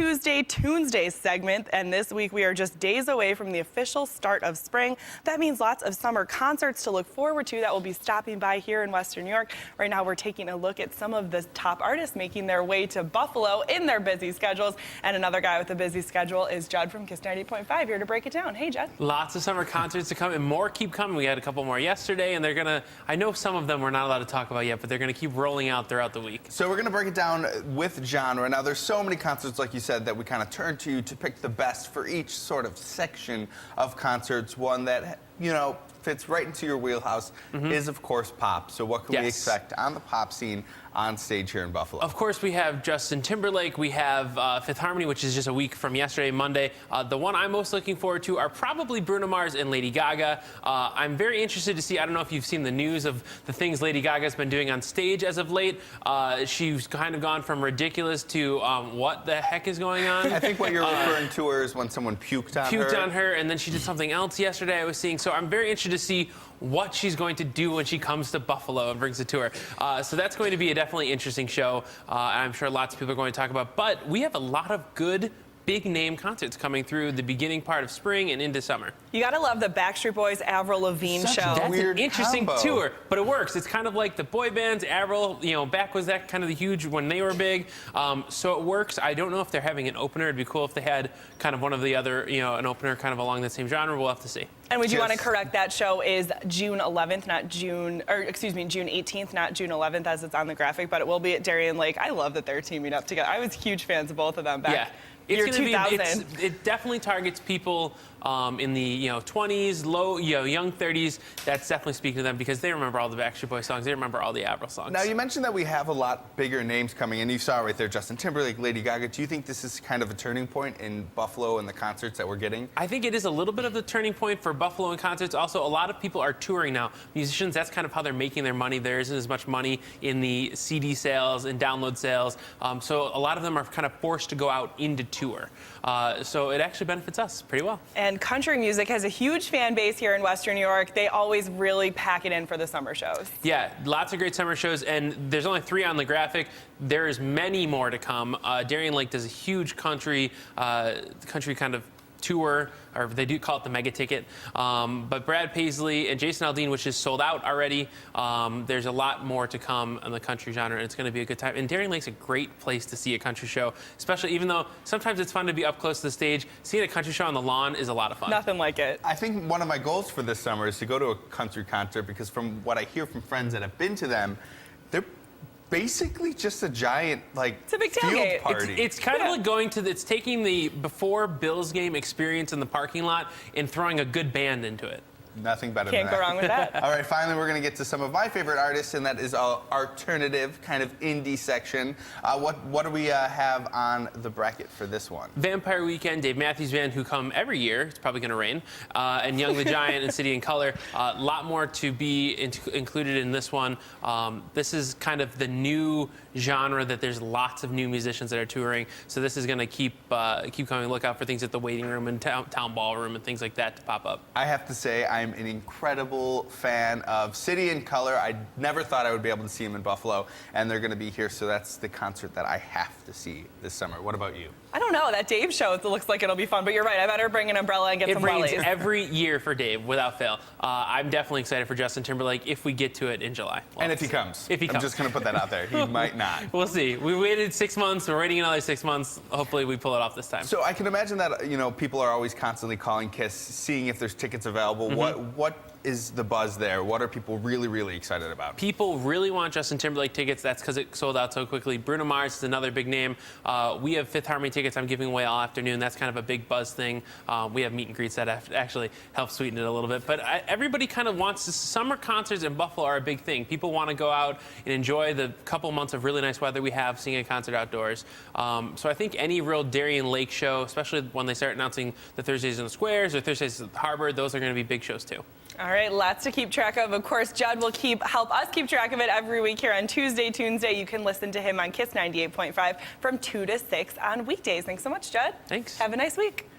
Tuesday Tuesdays segment, and this week we are just days away from the official start of spring. That means lots of summer concerts to look forward to that will be stopping by here in Western New York. Right now we're taking a look at some of the top artists making their way to Buffalo in their busy schedules, and another guy with a busy schedule is Judd from Kiss 98.5 here to break it down. Hey, Judd. Lots of summer concerts to come, and more keep coming. We had a couple more yesterday, and they're gonna, I know some of them we're not allowed to talk about yet, but they're gonna keep rolling out throughout the week. So we're gonna break it down with genre. Now there's so many concerts, like you said, that we kind of turn to pick the best for each sort of section of concerts. One that, you know, fits right into your wheelhouse is, of course, pop. So what can we expect on the pop scene on stage here in Buffalo? Of course, we have Justin Timberlake. We have Fifth Harmony, which is just a week from yesterday, Monday. The one I'm most looking forward to are probably Bruno Mars and Lady Gaga. I'm very interested to see, I don't know if you've seen the news of the things Lady Gaga's been doing on stage as of late. She's kind of gone from ridiculous to what the heck is going on? I think what you're referring to her is when someone puked on her. And then she did something else yesterday I was seeing. So I'm very interested to see what she's going to do when she comes to Buffalo and brings it to her. So that's going to be a definitely interesting show. I'm sure lots of people are going to talk about. But we have a lot of good big name concerts coming through the beginning part of spring and into summer. You gotta love the Backstreet Boys Avril Lavigne show. That's weird an interesting combo. tour, but it works. It's kind of like the boy bands. Avril, you know, back was that kind of the huge when they were big. So it works. I don't know if they're having an opener. It'd be cool if they had kind of one of the other, you know, an opener kind of along the same genre. We'll have to see. And would you want to correct that show is June 11th, not June, or excuse me, June 18th, not June 11th as it's on the graphic, but it will be at Darien Lake. I love that they're teaming up together. I was huge fans of both of them back year 2000. It definitely targets people in the 20s, low, young 30s. That's definitely speaking to them because they remember all the Backstreet Boys songs. They remember all the Avril songs. Now, you mentioned that we have a lot bigger names coming, and you saw right there Justin Timberlake, Lady Gaga. Do you think this is kind of a turning point in Buffalo and the concerts that we're getting? I think it is a little bit of the turning point for Buffalo and concerts. Also, a lot of people are touring now. Musicians, that's kind of how they're making their money. There isn't as much money in the CD sales and download sales. So a lot of them are kind of forced to go out into tour. So it actually benefits us pretty well. And country music has a huge fan base here in Western New York. They always really pack it in for the summer shows. Yeah, lots of great summer shows, and there's only 3 on the graphic. There's many more to come. Darien Lake does a huge country kind of tour, or they do call it the mega ticket. But Brad Paisley and Jason Aldean, which is sold out already. There's a lot more to come on the country genre, and it's going to be a good time. And Darien Lake's a great place to see a country show, especially even though sometimes it's fun to be up close to the stage. Seeing a country show on the lawn is a lot of fun. Nothing like it. I think one of my goals for this summer is to go to a country concert because from what I hear from friends that have been to them, they're basically just a giant, like, it's a big field tailgate. party. It's kind of like going to it's taking the before Bills game experience in the parking lot and throwing a good band into it. Nothing better Can't than that. go wrong with that. All right, finally, we're going to get to some of my favorite artists, and that is our alternative kind of indie section. What do we have on the bracket for this one? Vampire Weekend, Dave Matthews Band, who come every year. It's probably going to rain. And Young the Giant and City in Color. A lot more to be included in this one. This is kind of the new genre that there's lots of new musicians that are touring. So this is going to keep coming. Look out for things at the Waiting Room and Town Ballroom and things like that to pop up. I have to say, I'm an incredible fan of City in Color. I never thought I would be able to see them in Buffalo, and they're going to be here, so that's the concert that I have to see this summer. What about you? I don't know. That Dave show, it looks like it'll be fun, but you're right. I better bring an umbrella and get some wellies. It rains every year for Dave, without fail. I'm definitely excited for Justin Timberlake if we get to it in July. Well, And if he comes. If he comes. I'm just going to put that out there. He might not. We'll see. We waited 6 months. We're waiting another 6 months. Hopefully we pull it off this time. So I can imagine that, people are always constantly calling Kiss, seeing if there's tickets available. What is the buzz there? What are people really, really excited about? People really want Justin Timberlake tickets. That's because it sold out so quickly. Bruno Mars is another big name. We have Fifth Harmony tickets I'm giving away all afternoon. That's kind of a big buzz thing. We have meet and greets that actually help sweeten it a little bit. But everybody kind of wants to, summer concerts in Buffalo are a big thing. People want to go out and enjoy the couple months of really nice weather we have, seeing a concert outdoors. So I think any real Darien Lake show, especially when they start announcing the Thursdays in the Squares or Thursdays at the Harbor, those are going to be big shows too. All right, lots to keep track of. Of course, Judd will help us keep track of it every week here on Tuesday. You can listen to him on Kiss 98.5 from 2 to 6 on weekdays. Thanks so much, Judd. Thanks. Have a nice week.